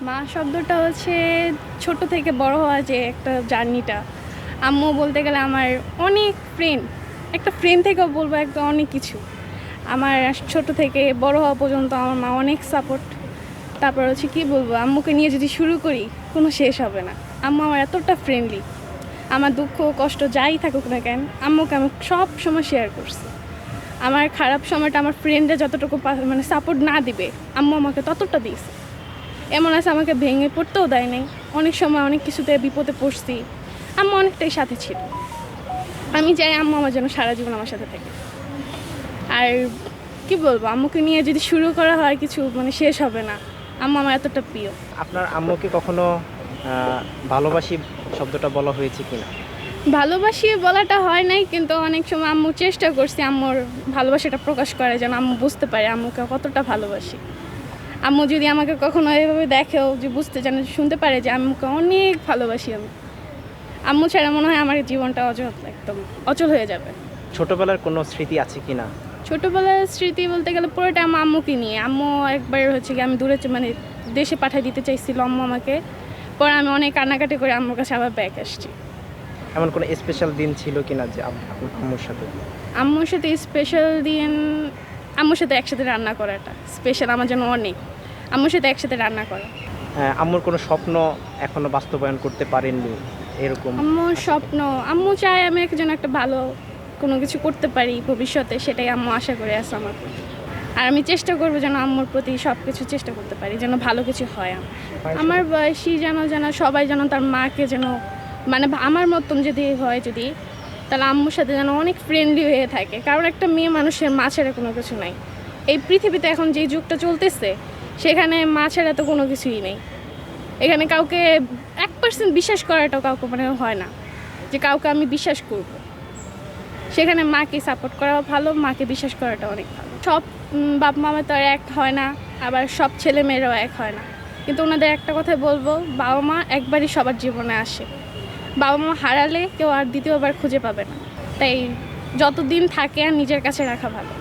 মা শব্দটা হচ্ছে ছোট থেকে বড় হওয়া যে একটা জার্নিটা। আম্মু বলতে গেলে আমার অনেক ফ্রেন্ড, একটা ফ্রেন্ড থেকেও বলবো একটা অনেক কিছু। আমার ছোট থেকে বড় হওয়া পর্যন্ত আমার মা অনেক সাপোর্ট। তারপর হচ্ছে কি বলবো, আম্মুকে নিয়ে যদি শুরু করি কোনো শেষ হবে না। আম্মু আমার এতটা ফ্রেন্ডলি, আমার দুঃখ কষ্ট যাই থাকুক না কেন আম্মুকে আমি সব সময় শেয়ার করছি। আমার খারাপ সময়টা আমার ফ্রেন্ডে যতটুকু মানে সাপোর্ট না দিবে, আম্মু আমাকে ততটা দিয়েছে। এমন আছে আমাকে ভেঙে পড়তেও দেয় নাই। অনেক সময় অনেক কিছুতে বিপদে পড়ছি, আম্মু অনেকটাই সাথে ছিল। আমি চাই আম্মু আমার যেন সারা জীবন আমার সাথে থাকে। আর কি বলবো, আম্মুকে নিয়ে যদি শুরু করা হয় কিছু মানে শেষ হবে না। আম্মু আমার এতটা প্রিয়। আপনার আম্মুকে কখনো ভালোবাসি শব্দটা বলা হয়েছে কিনা? ভালোবাসি বলাটা হয় নাই, কিন্তু অনেক সময় আম্মু চেষ্টা করছি আম্মুর ভালোবাসাটা প্রকাশ করে, যেন আম্মু বুঝতে পারে আম্মুকে কতটা ভালোবাসি। আম্মু যদি আমাকে কখনো এভাবে দেখেও যে বুঝতে যেন শুনতে পারে যে আম্মুকে অনেক ভালোবাসি আমি। আম্মু ছাড়া মনে হয় আমার জীবনটা একদম অচল হয়ে যাবে। ছোটবেলার কোনো স্মৃতি আছে কিনা? ছোটোবেলার স্মৃতি বলতে গেলে পুরোটা আমার আম্মুকে নিয়ে। আম্মু একবার হচ্ছে কি আমি দূরে মানে দেশে পাঠিয়ে দিতে চাইছিল আম্মু আমাকে, পরে আমি অনেক কান্নাকাটি করে আম্মুর কাছে আবার ব্যাক আসছি। এমন কোনো স্পেশাল দিন ছিল কিনা যে আপনার আম্মুর সাথে? আম্মুর সাথে স্পেশাল দিন, আম্মুর সাথে একসাথে রান্না করাটা স্পেশাল আমার জন্য অনেক। আম্মুর সাথে একসাথে রান্না করা। আম্মুর কোনো স্বপ্ন এখনো বাস্তবায়ন করতে পারেননি এরকম? আম্মুর স্বপ্ন, আম্মু চায় আমি একজন একটা ভালো কোনো কিছু করতে পারি ভবিষ্যতে, সেটাই আম্মু আশা করে আছে আমার প্রতি। আর আমি চেষ্টা করবো যেন আম্মুর প্রতি সব কিছু চেষ্টা করতে পারি, যেন ভালো কিছু হয় আমার বয়সী যেন সবাই যেন তার মাকে যেন মানে আমার মতন যদি হয়, যদি তাহলে আম্মুর সাথে যেন অনেক ফ্রেন্ডলি হয়ে থাকে। কারণ একটা মেয়ে মানুষের মা ছাড়া কোনো কিছু নাই এই পৃথিবীতে। এখন যে যুগটা চলতেছে সেখানে মা ছাড়া তো কোনো কিছুই নেই। এখানে কাউকে 1% বিশ্বাস করাটাও কাউকে মানে হয় না যে কাউকে আমি বিশ্বাস করব। সেখানে মাকে সাপোর্ট করাও ভালো, মাকে বিশ্বাস করাটা অনেক ভালো। সব বাপ মামা তো আর এক হয় না, আবার সব ছেলে মেয়েরাও এক হয় না। কিন্তু ওনাদের একটা কথাই বলবো, বাবা মা একবারই সবার জীবনে আসে। বাবা মা হারালে কেউ আর দ্বিতীয়বার খুঁজে পাবে না। তাই যতদিন থাকে আর নিজের কাছে রাখা ভালো।